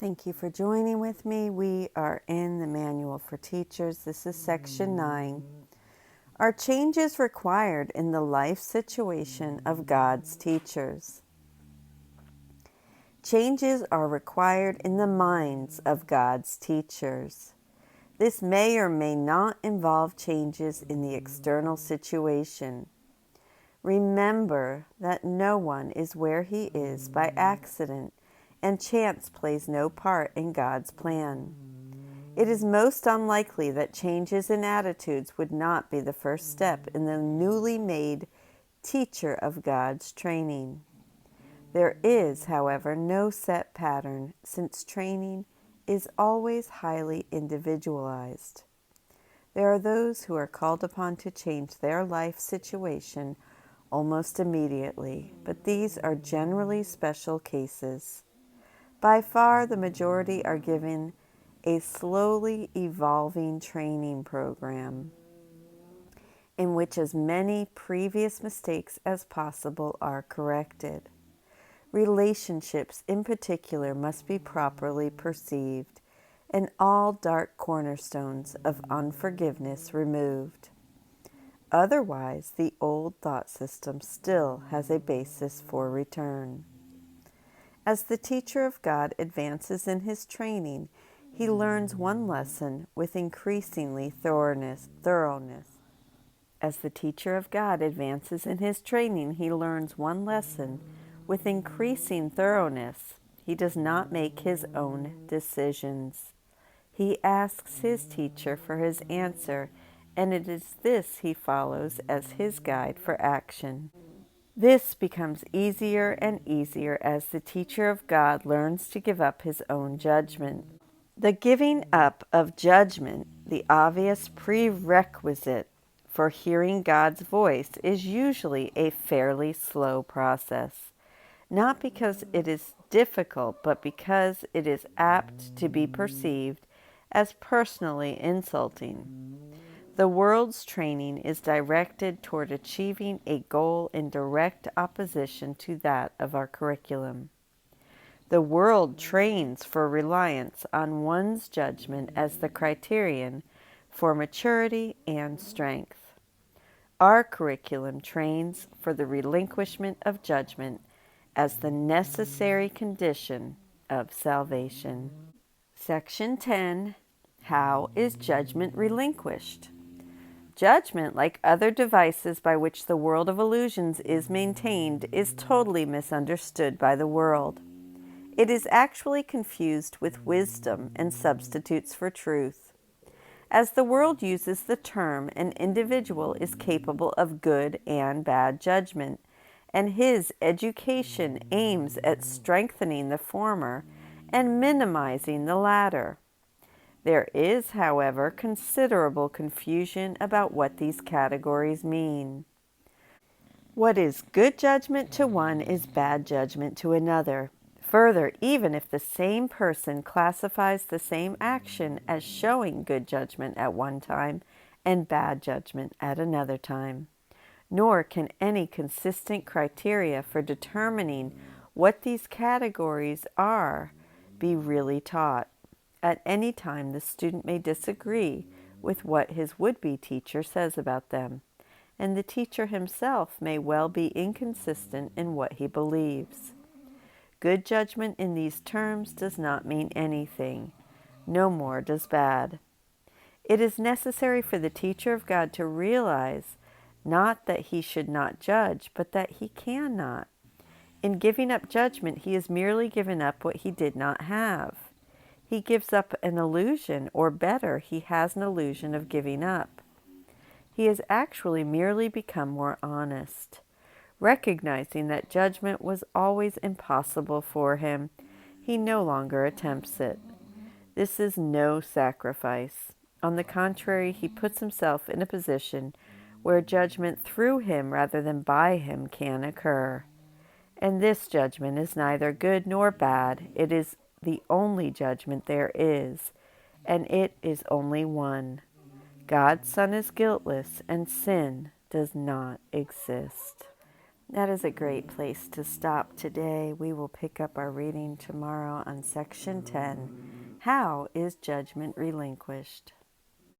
Thank you for joining with me. We are in the Manual for Teachers. This is section 9. Are changes required in the life situation of God's teachers? Changes are required in the minds of God's teachers. This may or may not involve changes in the external situation. Remember that no one is where he is by accident, and chance plays no part in God's plan. It is most unlikely that changes in attitudes would not be the first step in the newly made teacher of God's training. There is, however, no set pattern, since training is always highly individualized. There are those who are called upon to change their life situation almost immediately, but these are generally special cases. By far, the majority are given a slowly evolving training program in which as many previous mistakes as possible are corrected. Relationships in particular must be properly perceived, and all dark cornerstones of unforgiveness removed. Otherwise, the old thought system still has a basis for return. As the teacher of God advances in his training, he learns one lesson with increasingly thoroughness. As the teacher of God advances in his training, he learns one lesson with increasing thoroughness. He does not make his own decisions. He asks his teacher for his answer, and it is this he follows as his guide for action. This becomes easier and easier as the teacher of God learns to give up his own judgment. The giving up of judgment, the obvious prerequisite for hearing God's voice, is usually a fairly slow process, not because it is difficult, but because it is apt to be perceived as personally insulting. The world's training is directed toward achieving a goal in direct opposition to that of our curriculum. The world trains for reliance on one's judgment as the criterion for maturity and strength. Our curriculum trains for the relinquishment of judgment as the necessary condition of salvation. Section 10. How is judgment relinquished? Judgment, like other devices by which the world of illusions is maintained, is totally misunderstood by the world. It is actually confused with wisdom and substitutes for truth. As the world uses the term, an individual is capable of good and bad judgment, and his education aims at strengthening the former and minimizing the latter. There is, however, considerable confusion about what these categories mean. What is good judgment to one is bad judgment to another. Further, even if the same person classifies the same action as showing good judgment at one time and bad judgment at another time, nor can any consistent criteria for determining what these categories are be really taught. At any time, the student may disagree with what his would-be teacher says about them, and the teacher himself may well be inconsistent in what he believes. Good judgment in these terms does not mean anything. No more does bad. It is necessary for the teacher of God to realize not that he should not judge, but that he cannot. In giving up judgment, he has merely given up what he did not have. He gives up an illusion, or better, he has an illusion of giving up. He has actually merely become more honest. Recognizing that judgment was always impossible for him, he no longer attempts it. This is no sacrifice. On the contrary, he puts himself in a position where judgment through him rather than by him can occur. And this judgment is neither good nor bad. It is the only judgment there is, and it is only one. God's Son is guiltless, and sin does not exist. That is a great place to stop today. We will pick up our reading tomorrow on Section 10. How is Judgment Relinquished?